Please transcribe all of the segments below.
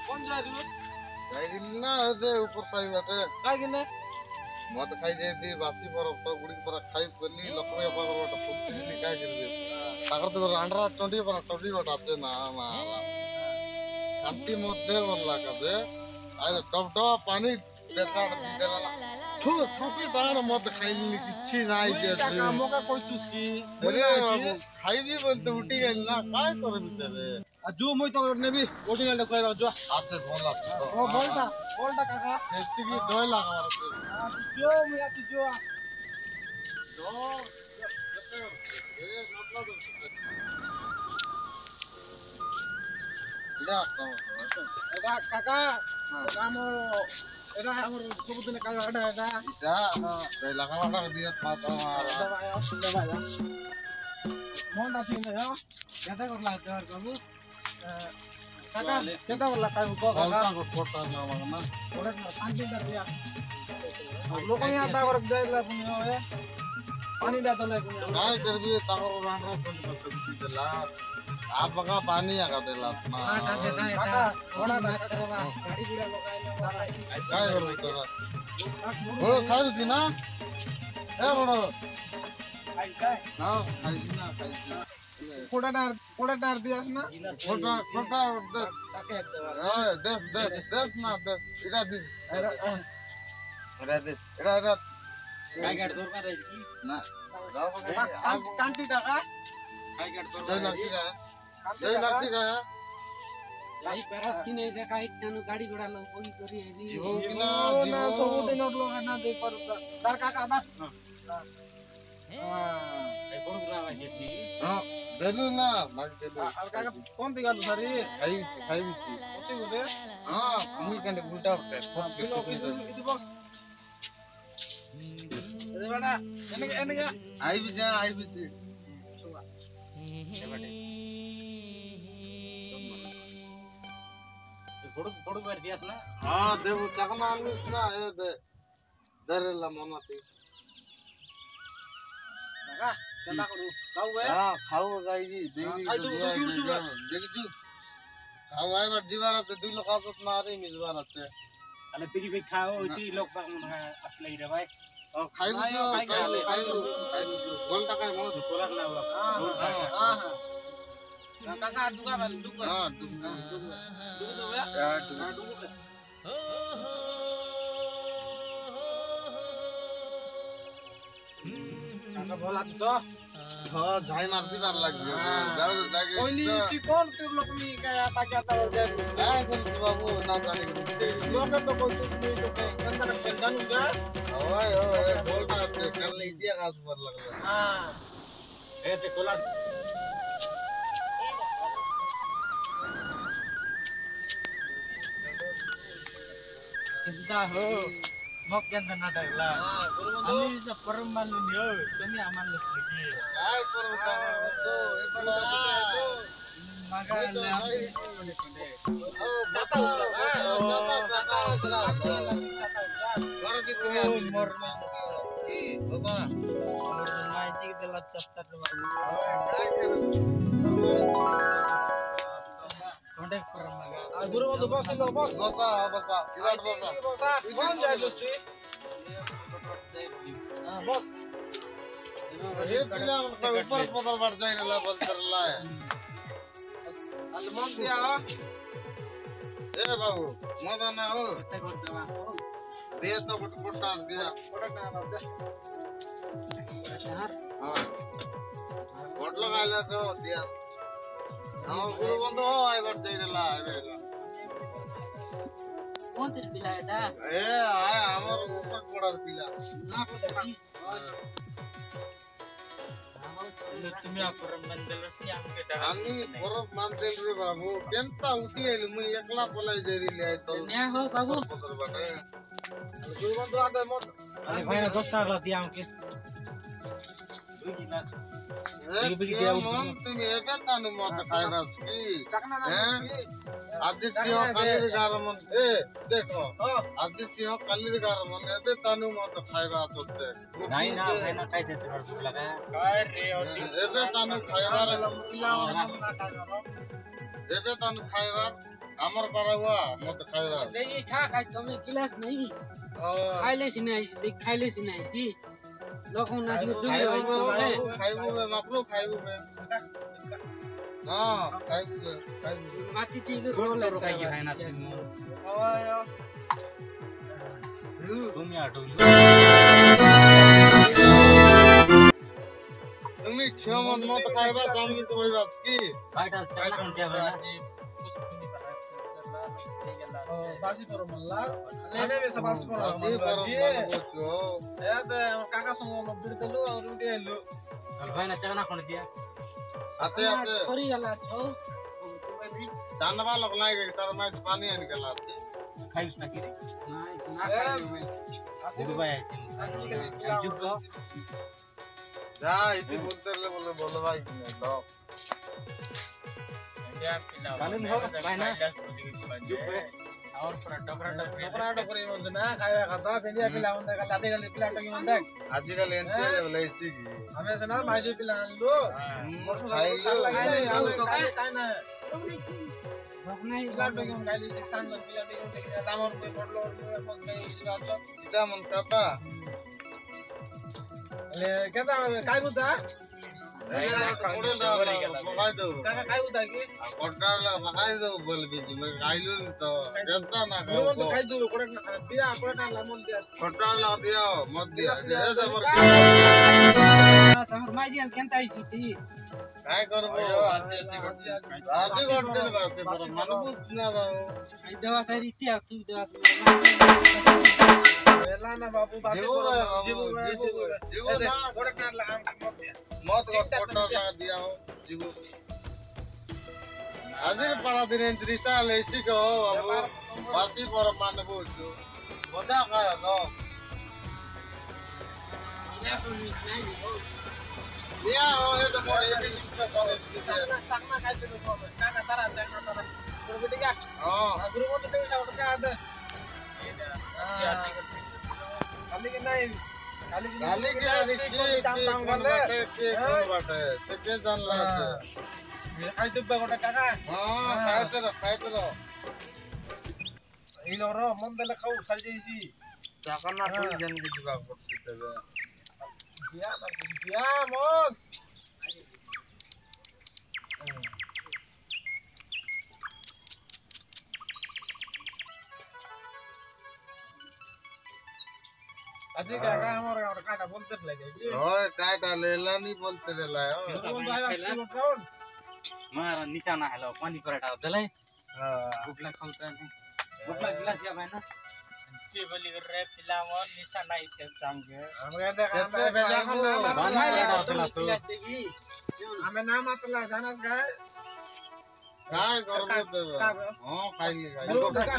कौन जा रही हो? ना दे ऊपर साइड बैठे काय गिने? मत खाई जे दी बासी पर तो गुडी पर खाई पली लकवे पर बट फुक्ती काय कर दे ताकर तो रांडरा टोंडी बट आते ना ना कांटी मध्य बोलला कदे आय टप टप पानी बेताड़ देला थू साथी डाण मत खाइली किछि नाइ जे काम का कोई तुसकी अरे बाबू खाई भी बोलते उठी गेल ना काय कर बितरे जो মই তো নেবি ওটিনাল কই রাও যা आते बोला ও বলটা কাকা एत्ती की दोय लगा मारते जो মই আছি जो जो ए मतलब इला तो এটা কাকা আমার এটা আমার সবুদিনে কাকা এটা इटा दोय लगा वाला दिया माता मारा মন আছে না এটা করলা দেওয়ার বাবু কাকা কেটা বললা কাই কো কাকা कोटा को कोटा ना माना ওরে শান্তি দিয়া লোক ইয়া দাবর দেইলা পুনি হয় পানি দা দলে পুনি काय कर भी ताको रांडरा टोंडी देला आप का पानी आका देला ना काका ओना ना गाड़ी गुड़ा लगाइला काय कर बितरा बड़ो खाइसी ना ए बड़ो आई काय ना खाइसी ना खाइसी কোড়াটার দিয়াস না कोटा कोटा दे তাকে একটা देश ना देश इरा दिस इरा दिस इरा काय गाड़ दौर कर की ना কান্তি টাকা काय काट तो दे लाची का लाई पेरास की नहीं देखा इतना गाड़ी घोड़ा लोग कोई करी है जी जीवो की ना না जीवो সবুদিন লোক না দে পার তার কাকা দা ए बड़गुड़ा वाली जी हां देलु ना माग देलु আর কাকা কোন দিকে গেল সারি खाई भी ওসি গুলে हां मी कंडे उल्टा उठे फस के কিলো ইদি বক্স এ বেটা এনে आई भी जी बड़ कर दिया ना हां देबो चकना आलू ना ए दे दरेला ममती কাকা কেটা করু কাউ বে हां खाओ जाईगी देगी खाई दो, दूर चुका। देखी खाओ आइ बार जीवार আছে দুই লোক আজত না আরে মিজবার আছে अरे पिरी पे खाओ इतनी लोग बाग में असले रे भाई খাইবো খাইবো গোল টাকা মো कोला ना हुआ কাকা দুগা বাল দুগা हां দুগা তো বে दुगु কাকা বলা তো हां झाई मारसी बार लाग जाओ जाके ওইলি তুই কোন তোর লোক নি কায়া তাকে তা काय बोल बाबू ना जाने লোক তো কই তুই তো কেনটা জানু গে ओए ओए बोलता है कल नहीं दिया गास पर लगला हां ए ते कोला कितना हो मग केंद्र ना डरला आम्ही सब परम मानू नियो तुम्ही आम्हाला लगे काय करू तो इकडा मगा ले ओ दाता कर भी तुम्ही मोर बाबा माजी के दिला चत्तर बाबू काय करू कॉन्टैक्ट परम मगा आ गुरु तो बस लो बस बसा इलाट बसा बसा कौन जाय दोस्ती हां बस ये पिला उनका ऊपर पदर बढ़ जाएगा बोलतर ला अलमन दिया ए बाबू मजा ना हो दे तो बट दिया कोड़ा ना दे हां बोट लगाइला तो दिया हम गुरु बंधु हो आई बढ़ जाएगा आवेला कौन तेरे पिला बेटा ए आय हमर ऊपर पड़ल पिला ना को देखी तुम्ही अपरम नंदलस नी आमके आम्ही बरोबर मानते रे बाबू केंता उठी आली मी एकला पलाई जरीले आहे तो न्या हो बाबू पत्र बने गुरुबंधू आता मग अरे भाई ना 10 टाका दिया आमके मन तुम्ही एका तानु मत खायबास की टाकना ना आदित्य कालीर गारमन ए देखो आदित्य कालीर गारमन एबे तानु मत खायबा तोते नाही ना भाई ना काय देते भूक लगा काय रे एबे तानु खायबार एबे तानु खायबार हमर परवा मत खायबार नहीं खा खा तुम्हें गिलास नहीं खाइले सी नहीं सी लोगों नाच को चुप खाइबो बे मापलो खाइबो बे हां खाइबो बे माटी ती के रोल काय की भाई ना तुम्ही आठवलं तुम्ही छे मत खायबा सामने तो होइबास की बाटा चला कोणत्या भाई बासी पर मला लेने बेसा बासी पर बासी पर बोचो ए ते काका संग बिडतलो और उठी आलो भाई ना चना कोण दिया आते आते छोरी गला छौ जानवा लोग लाई गई तर मैं पानी आने के लाती खाइस ना की रे ना देखो भाई जुग गो जा इसी बोलते बोलो भाई नहीं लो कानून हो भाई ना जुग रे और पूरा टोकरा टोकरी म्हणतो ना काय खाता पेंडिया पिला म्हणता का लाते गले पिला टोकी म्हणता आजकल एंते लेसी की हमें से ना भाजी पिला आणलो खाई लो काय ना नहीं पिला टोकी म्हणून खाली सांग पिला टोकी लांबवर पे पडलो मग काय वाटलं इटा मन काता अरे केता काय होता मगाई दो काका काय होता की कोटारला मगाई दो बोल बीजी मैं खाइलो तो जनता ना गुरुबंधू काय दू कोडे पिया कोडे ना लामून द्या कोटारला दिया मत दिया ए हमर समर माई दिया केंता आई सी काय करबो आजी करते बासे पर मनबुत ना बाबू आई दवा सारी इतिया तू दवा वेला ना बाबू बासी जीवो ना कोडे ना लाम मत कोटारला दिया हो जीवो आजिर पारा दिन त्रिसा लेसी को बाबू बासी पर मनबुत मजा खाय लो ना सुनी नहीं दिया हो ये तो मोर ये दिन से कॉलेज सांगना काय ते काका तारा तारा कोडे ठीक आहे हां गुरुबंधू तुम्ही सांगतो काय आता खाली की नाही खाली के काम करले के बाटे ते के जानला काय तुब्बा कोडे काका हां खायते रहो इलो रो मन देले खाऊ खाली जाईसी चाकना थोड़ी जन के जीवा पड़ती तबे या मग अजी काका हमारा काका बोलते लगे ओए काटा लेला नहीं बोलते रे लायो मारा निशाना हेलो पानी पराठा दलाई हां भूख लाग खाउता नहीं भूख लाग गिलास या भाई ना ते बोली रे पिलामोन निशाना इसे चांगे हम कहते काम बेजा खाना हमें नाम आतला जानत काय काय करबो तबे हां खाइली काका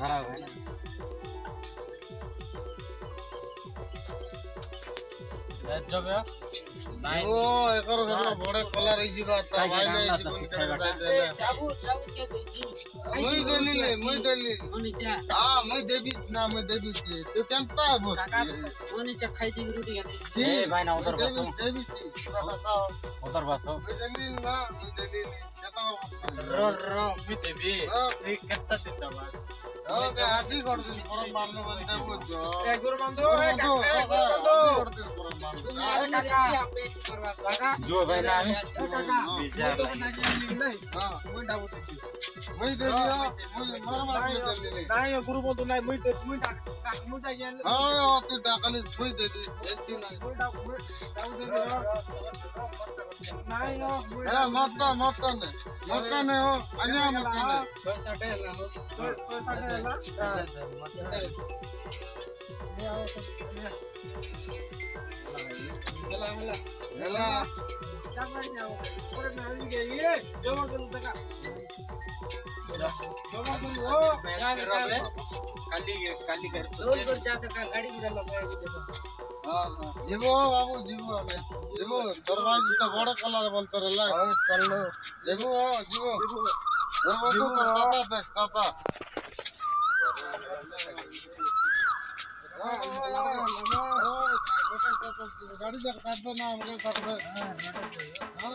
धरा भाई जब ओ एकर घर बड़े कलर रही जीवा त वाइले जीवन के जाबू के देसी मुई देली ओनीचा हां मुई देबी ना मुई देबी छी तू केनता बोल ओनीचा खाई दी रोटी खाई ए भाई ना उधर बसो देबी छी पूरा बताओ उधर बसो मुई देली ना मुई देली केता रो मी ते भी एक कितना सीधा बात ओके आजी करदिन परम मानले बलते बुझो ए गुरुबंधु ए काका जो भाई ना मुई डाबु देछि मुई देबियो मोर मार देबिनी नाही गुरुबंधु नाही मुई मुई जाय हां तू डाकली मुई देबी एक दिन मुई डाबु देबी नाही हो ए मटन ने हो अन्या मटन ने 60 ହେଲା हो 60 ହେଲା हेला जाय जाओ ओरे नाही गे ये जमा करू तका जमा करू हो काली कर रोल कर जाते का गाड़ी भी लगाया देखो जीवो बाबू जीवो हमें जीवो दरवाजे तो बड़ा कलर बोलते रहला चलो जीवो दरवाजे तो चाता देख चाता गाड़ी जब काटते ना हमके काटते हां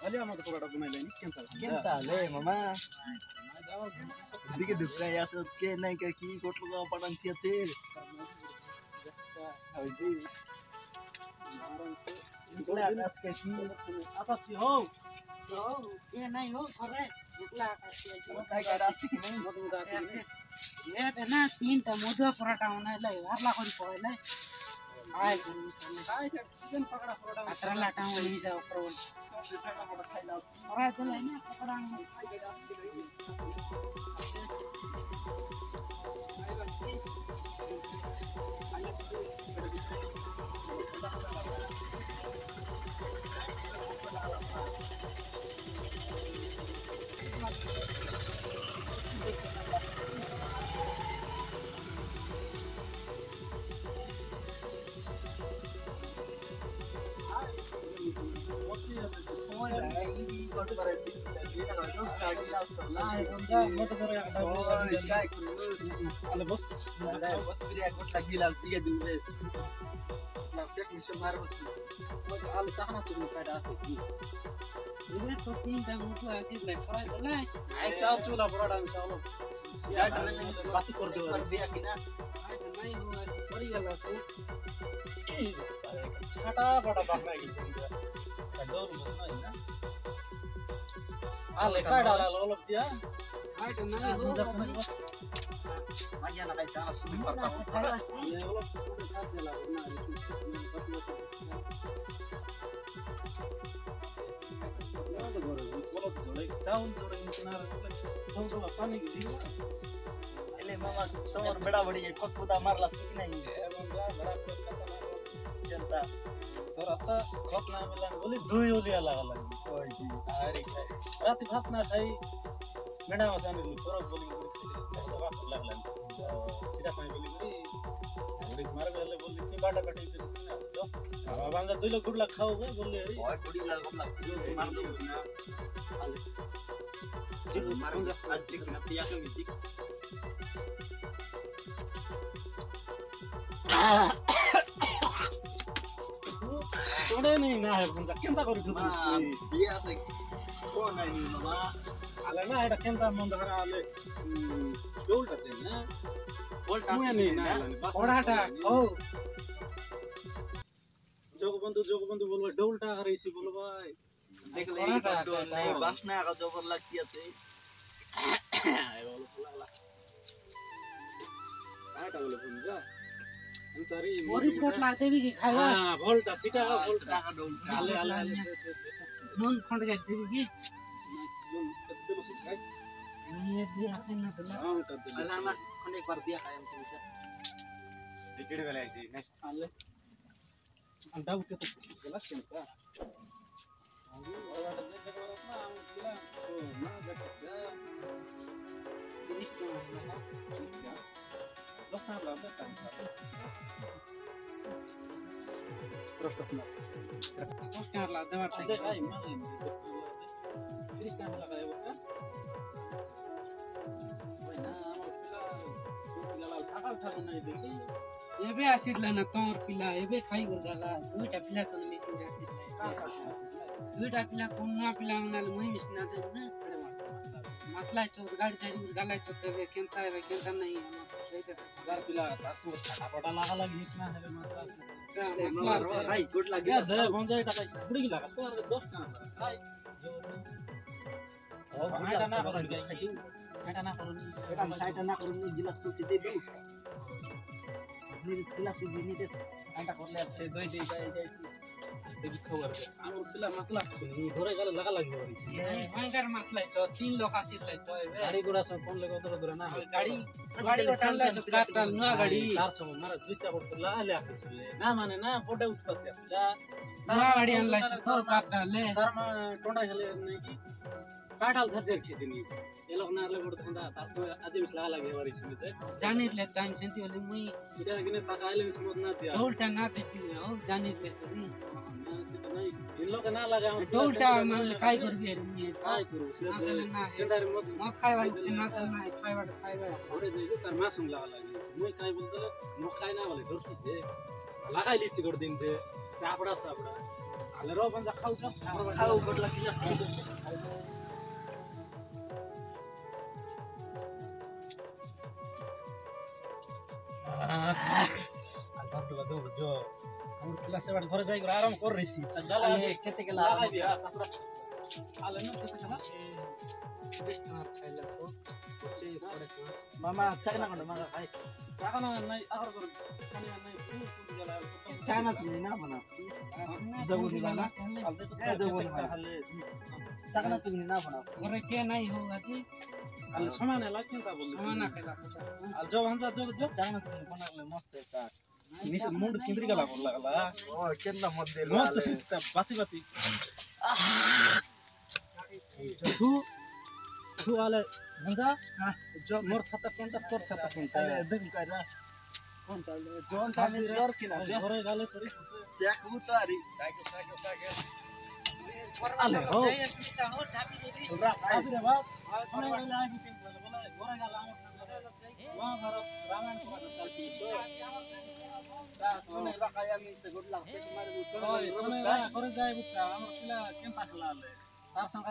अले हम तो पराठा बनाइले नि केंता ले मामा दिके दुखा यासो के नाही का की कोटलो पडन सियाचे अबे निकला आज के की आता सी हो ये नहीं हो खरे रुकला काय काय रास्ते की नाही ये ते ना तीनटा मोदो पराठा बनाइले हरला करी पहिले आय गुरुसले काय चिकन पकड़ा पराठा अतरा लाटा वाली जा ऊपर अरे तो नहीं ना पकड़ा अले बस बिरिया गोटला गिलाल सिगे दिबे ला टेक्निशियन मारो आलू चाहना चुनी पैदा आते ये तो तीनटा मोदो ऐसे ले सराय तो ले आई चाव चूला पराठा में चावलो जाट बात कर दो कर दिया कि ना आय तो नहीं हो ऐसे सरी गला तो छाटा बड़ा बाखना की डोर में ना आले काय डाला लोलप दिया आय तो नहीं हो आज्ञा ना काय चाला सुनी करता करता खाई वास्ते ये लोलप का दिला ना चावल जोड़े किनारे थोड़ा पानी की दिला एले मामा समर बड़ा बड़ी कोतपुदा मारला सुकी नाही जनता तर आता खत ना मिला बोली दुई ओलिया लागला ओय की अरे रात भात ना खाई मेडा मसाने परब बोली बात लागला सीधा पानी बोली बोली मार गले बोली की बाटा काटी दे तो बांगा दुई लोग गुडला खाओ गए बोले ओय थोड़ी लागला मार दो ना जी मारूंगा आज जी ना पिया के मिजी तोड़े नहीं ना है बंदा केंता करू तू बिया से कोन नाही मामा आले ना एटा केंता मन धरा आले जोलते ना बोलता नहीं ना पराठा हो जोगबंधु बोलबा डोलटा हरैसी बोलबा देख ले नहीं बासना का जबर लागती আছে आटा बोले बुंजा उतारी मोरी कोट लाते भी खावा हां वोल्टा सीटा वोल्टा का डोल आले नून खंड के देवी की जोन कत्ते बस खाई ये भी आके ना तो हां कत्ते अल्लाह मा खंड एक बार दिया खाया हमसे टिकट वाला है नेक्स्ट आले अंडा उठे तो गलत केंता पोस्टर ला दे Ada ay, mana ini? Jadi kan lah kayak देखि एबे आसिरला न तोर पिला एबे खाइ गला दुईटा पिला सन मिसिन आसिरला दुईटा पिला कोना पिला उनाले मुई मिसिन आते न मतला चोर गाडी जारी गला चोर देबे केनता नहीं हजार पिला तासु छाटापटा लागा लागि इसमा हेले मात्रा मतला भाइ गुड लाग्यो दे भन्छ एटा त बुडी लागा तो 10 का भाइ हो माइटा ना करू खाइउ माइटा ना करू एटा साइटा ना करू गिलास को सिधै देउ नि गिलास दिनी ते आटा करले से दोई दे जाय देखि खबर हाम्रो पिला मतला नि घरे गले लगा लाग्यो भयंकर मतला छ 3 लोक आसिरला छ एबे गाडी गुडा सब फोन ले गदर दुरा ना गाडी उठाल्ला छ काटल न गाडी 400 मारा दुईटा बोट लाले आफिसले ना माने ना पोटे उत्पत्ति आफिला न गाडी आणला छ तोर काटले धर्म टोंडा हेले नै कि काटाल धरजेर खेदिनी ए लोक नारले बोट थंदा तासो आदि बिस लागा लागे वरी छिमे जानिरले टाइम सेंती ओले मुई सिटा किने ताकाले बिस मत ना दिया दौलटा ना देखि हो जानिरले सरी इन लोक ना लगा दौलटा मानले काय करबी हेर मुई काय करू नातले ना केदार मत मत खाइबा नातले ना खाइबा थोड़े देजो तार मासुङ लागा लागि मुई काय बोलतले म खाइ ना भले दोर्सी दे लगाइ लिची कर दिन दे चापडा हाले रो बन्जा खाउ छ खाउ बटला किलास खाउ अलबत्ता दो जो हम क्लास से घर जाई आराम कर रही सी जाला केते के लगा दिया आले न केते कला टेस्ट मार खाइला सो बच्चे पड़े मामा चाकना कंड मागा खाइ चाकना नै आगर कर खाने नै कुन जाला चाकना चुनी ना बना जगुनी वाला हालदे तो जगुनी हाले चाकना चुनी ना बना अरे के नहीं हो अजी हाले समान लाग्छ त बोल्नु समान खाइला हाल जो भन्छ जो चाकना चुनी बनाले मस्त का निस मुंड किंद्री गला बोल लागला ओ केन्ना मध्य मस्त सित बाती बाती तू आले भन्छ जो मोर छता कोनटा तोर छता कोनटा देख काइरा कोनटा जोन ताले तोर किना घरे गाले तोरी देखु त अरे साके आले हो हो ढापी देबी आबि रे बाप घरे गाले आबि के बोले घरे गाले आम वहाँ घर रामायण को चलती तो सुने रखाया नि से गुड लाग्छ तुम्हारे सुने घरे जाय बुका हमर पिला केनता खलाले तार संग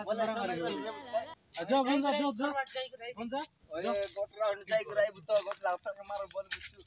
जो भन्छ जो भन्छ ओए गोटरा हन जाई गराइ बुत गोटला फक मार बोल बुछु